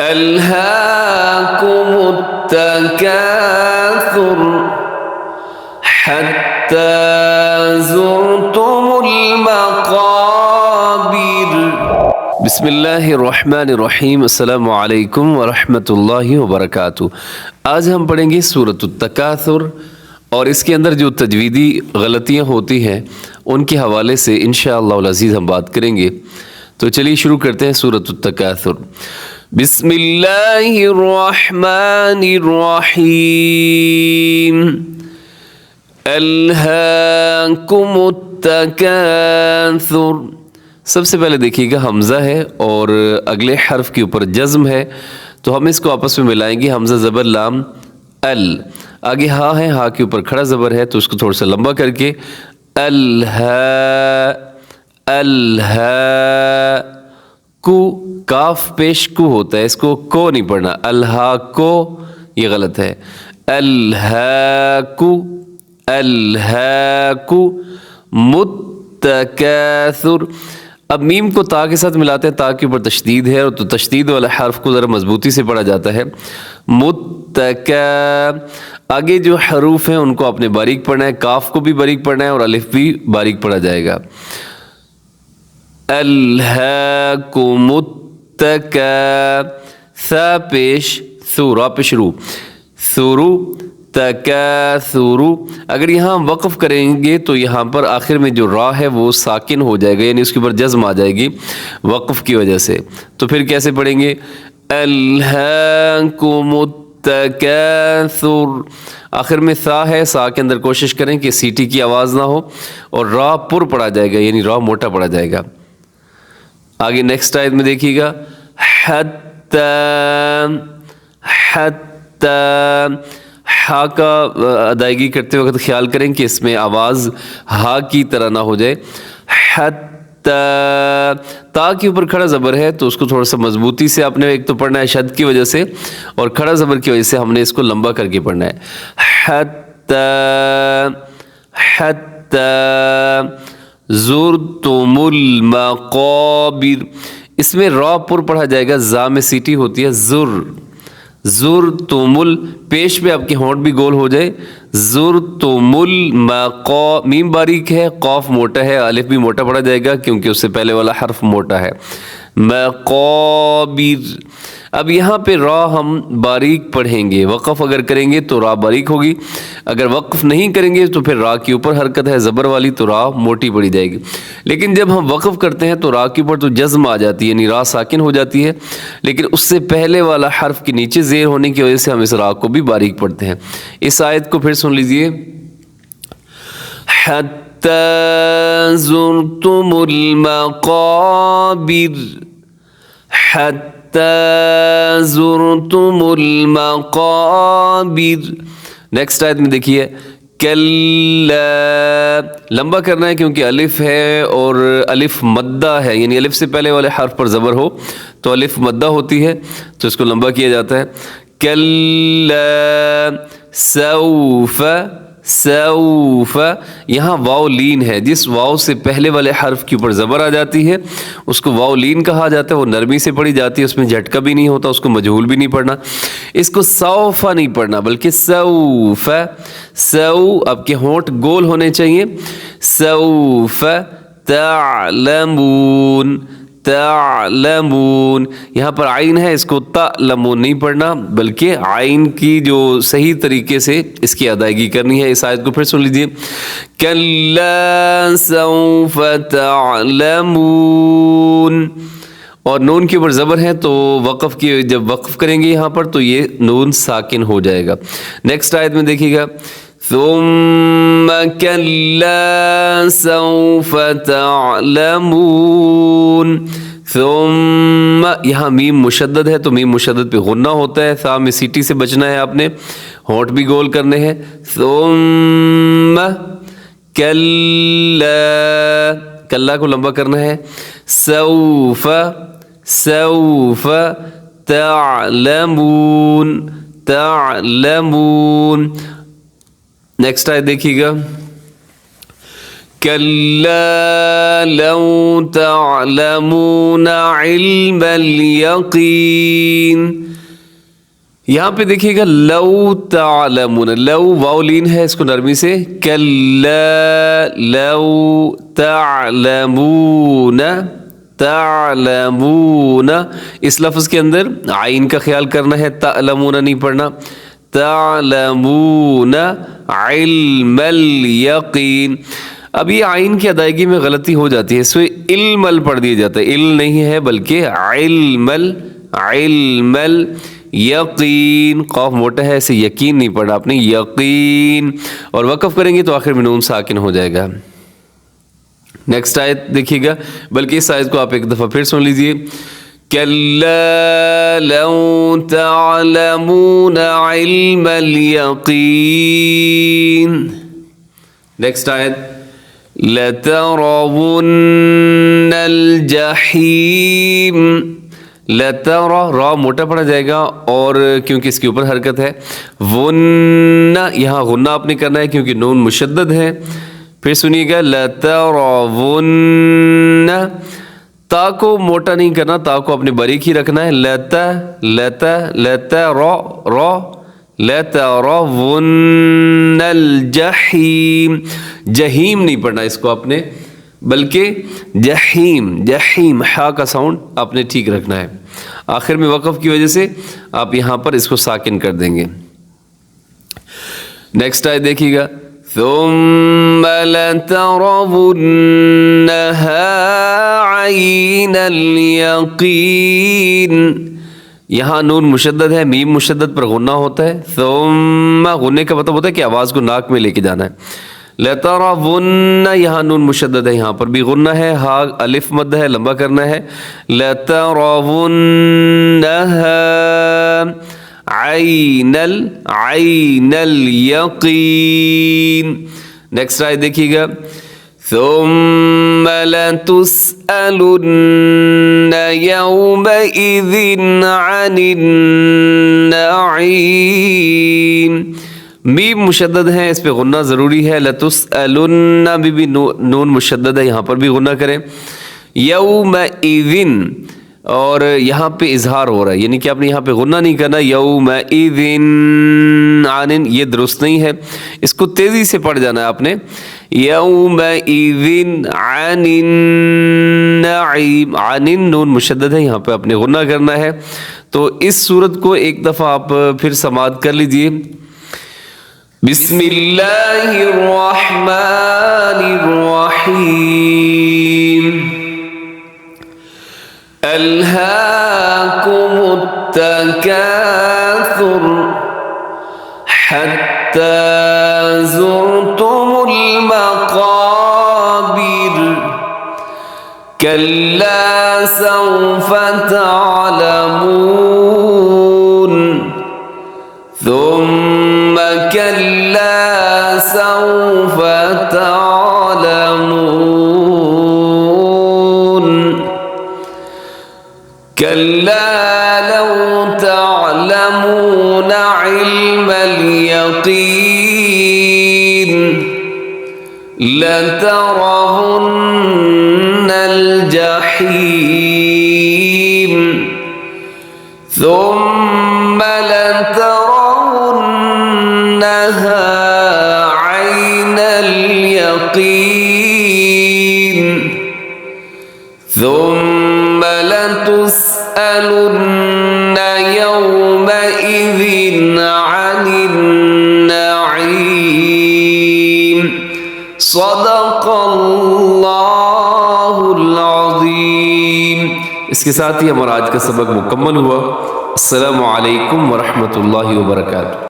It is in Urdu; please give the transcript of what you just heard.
ألهاكم التكاثر حتى زرتم المقابر. بسم اللہ الرحمن الرحیم. السلام علیکم ورحمۃ اللہ وبرکاتہ. آج ہم پڑھیں گے سورۃ التکاثر اور اس کے اندر جو تجویدی غلطیاں ہوتی ہیں ان کے حوالے سے انشاءاللہ العزیز ہم بات کریں گے. تو چلیے شروع کرتے ہیں سورۃ التکاثر. بسم اللہ الرحمن الرحیم. الہاکم التکاثر. سب سے پہلے دیکھیے گا حمزہ ہے اور اگلے حرف کے اوپر جزم ہے، تو ہم اس کو آپس میں ملائیں گے. حمزہ زبر لام ال، آگے ہا ہے، ہا کے اوپر کھڑا زبر ہے تو اس کو تھوڑا سا لمبا کر کے الہا الہا کو، کاف پیش کو ہوتا ہے، اس کو کو نہیں پڑھنا. الہا کو یہ غلط ہے. الہا کو الہا کو متکاثر. اب میم کو تا کے ساتھ ملاتے ہیں، تا کے اوپر تشدید ہے اور تو تشدید والا حرف کو ذرا مضبوطی سے پڑھا جاتا ہے. متکا، آگے جو حروف ہیں ان کو آپ نے باریک پڑھنا ہے، کاف کو بھی باریک پڑھنا ہے اور الف بھی باریک پڑھا جائے گا. الہاکم التکا، ثا پیش ثو، را پیش رو، ثرو تکاثرو. اگر یہاں وقف کریں گے تو یہاں پر آخر میں جو را ہے وہ ساکن ہو جائے گا، یعنی اس کے اوپر جزم آ جائے گی وقف کی وجہ سے. تو پھر کیسے پڑھیں گے؟ الہاکم التکاثر. آخر میں سا ہے، سا کے اندر کوشش کریں کہ سیٹی کی آواز نہ ہو اور را پر پڑھا جائے گا، یعنی را موٹا پڑھا جائے گا. آگے نیکسٹ آیت میں دیکھیے گا حتی حتی. ہا کا ادائیگی کرتے وقت خیال کریں کہ اس میں آواز ہا کی طرح نہ ہو جائے. حتی، تا کے اوپر کھڑا زبر ہے تو اس کو تھوڑا سا مضبوطی سے آپ نے ایک تو پڑھنا ہے شد کی وجہ سے، اور کھڑا زبر کی وجہ سے ہم نے اس کو لمبا کر کے پڑھنا ہے. حتی حتی زرتم المقابر. اس میں را پر پڑھا جائے گا، زا میں سیٹی ہوتی ہے. زر زرتم ال، پیش پہ آپ کے ہونٹ بھی گول ہو جائے. زرتم المقا، میم باریک ہے، قاف موٹا ہے، الف بھی موٹا پڑھا جائے گا کیونکہ اس سے پہلے والا حرف موٹا ہے. مقابر. اب یہاں پہ را ہم باریک پڑھیں گے، وقف اگر کریں گے تو را باریک ہوگی، اگر وقف نہیں کریں گے تو پھر را کے اوپر حرکت ہے زبر والی تو را موٹی پڑھی جائے گی. لیکن جب ہم وقف کرتے ہیں تو را کے اوپر تو جزم آ جاتی ہے، یعنی را ساکن ہو جاتی ہے، لیکن اس سے پہلے والا حرف کے نیچے زیر ہونے کی وجہ سے ہم اس را کو بھی باریک پڑھتے ہیں. اس آیت کو پھر سن لیجئے. حتی زرتم المقابر حتی زرتم المقابر. نیکسٹ آیت میں دیکھیے کلا، لمبا کرنا ہے کیونکہ الف ہے اور الف مدہ ہے، یعنی الف سے پہلے والے حرف پر زبر ہو تو الف مدہ ہوتی ہے تو اس کو لمبا کیا جاتا ہے. کلا سوف سوف. یہاں واو لین ہے، جس واو سے پہلے والے حرف کے اوپر زبر آ جاتی ہے اس کو واو لین کہا جاتا ہے. وہ نرمی سے پڑھی جاتی ہے، اس میں جھٹکا بھی نہیں ہوتا، اس کو مجہول بھی نہیں پڑھنا. اس کو سوفا نہیں پڑھنا بلکہ سوف. سو، اب کے ہونٹ گول ہونے چاہیے. سوف تعلمون تعلمون. یہاں پر عین ہے، اس کو تعلمون نہیں پڑھنا بلکہ عین کی جو صحیح طریقے سے اس کی ادائیگی کرنی ہے. اس آیت کو پھر سن لیجیے. کلا سوف تعلمون. اور نون کے اوپر زبر ہے تو وقف کی، جب وقف کریں گے یہاں پر تو یہ نون ساکن ہو جائے گا. نیکسٹ آیت میں دیکھیے گا ثم كلا سوف تعلمون. ثم، یہاں میم مشدد ہے تو میم مشدد پہ غنہ ہوتا ہے، ثا میں سیٹی سے بچنا ہے، آپ نے ہونٹ بھی گول کرنے ہیں. ثم کلا، کلا کو لمبا کرنا ہے. سوف سوف تعلمون تعلمون. نیکسٹ آیت دیکھیے گا کلا لو تعلمون علم الیقین. یہاں پہ دیکھیے گا لو تعلمون، لو واو لین ہے، اس کو نرمی سے. کلا لو تعلمون، تعلمون، اس لفظ کے اندر عین کا خیال کرنا ہے، تعلمون نہیں پڑھنا. تعلمون علم الیقین. اب یہ عین کی ادائیگی میں غلطی ہو جاتی ہے، اس میں علم ال پڑھ دیا جاتا ہے، علم نہیں ہے بلکہ علم علم یقین. قاف موٹا ہے، اسے یقین نہیں پڑھا آپ نے، یقین. اور وقف کریں گے تو آخر میں نون ساکن ہو جائے گا. نیکسٹ آیت دیکھیے گا، بلکہ اس آیت کو آپ ایک دفعہ پھر سن لیجئے. کلا لو تعلمون علم الیقین. نیکسٹ آیت لترون الجحیم. لتر را موٹا پڑھا جائے گا، اور کیونکہ اس کے اوپر حرکت ہے. ون یہاں غنہ آپ نے کرنا ہے کیونکہ نون مشدد ہے. پھر سنیے گا لترون، تا کو موٹا نہیں کرنا، تا کو اپنے باریک ہی رکھنا ہے. لتا لتا لتا را را لترون الجحیم. جہیم نہیں پڑھنا اس کو آپ نے، بلکہ جہیم. جہیم ہا کا ساؤنڈ آپ نے ٹھیک رکھنا ہے. آخر میں وقف کی وجہ سے آپ یہاں پر اس کو ساکن کر دیں گے. نیکسٹ آیت دیکھیے گا. ثم لترونها عین الیقین. یہاں نون مشدد ہے، میم مشدد پر غنہ ہوتا ہے. ثم غننے کا مطلب ہوتا ہے کہ آواز کو ناک میں لے کے جانا ہے. لترون یہاں نون مشدد ہے، یہاں پر بھی غنہ ہے، ہا الف مد ہے، لمبا کرنا ہے. لترونها عین الیقین. نیکسٹ آیت دیکھیے گا. ثم لتسألن يومئذ عن النعیم. میم مشدد ہے، اس پہ غنہ ضروری ہے. لتسألن بھی نون مشدد ہے، یہاں پر بھی غنہ کریں. یومئذ، اور یہاں پہ اظہار ہو رہا ہے، یعنی کہ آپ نے یہاں پہ غنہ نہیں کرنا. یومئذ عن، یہ درست نہیں ہے، اس کو تیزی سے پڑھ جانا ہے آپ نے. یومئذ عن النعیم. عن نون مشدد ہے، یہاں پہ آپ نے غنہ کرنا ہے. تو اس صورت کو ایک دفعہ آپ پھر سماعت کر لیجئے. بسم اللہ الرحمن الرحیم. ألهاكم التكاثر حتى زرتم المقابر كلا سوف تعلمون ثم كلا سوف تعلمون كلا لو تعلمون علم اليقين لترون الجحيم ثم لترونها عين اليقين ثم لتسألن يومئذ عن النعيم. صدق اللہ العظیم. اس کے ساتھ ہی ہمارا آج کا سبق مکمل ہوا. السلام علیکم ورحمۃ اللہ وبرکاتہ.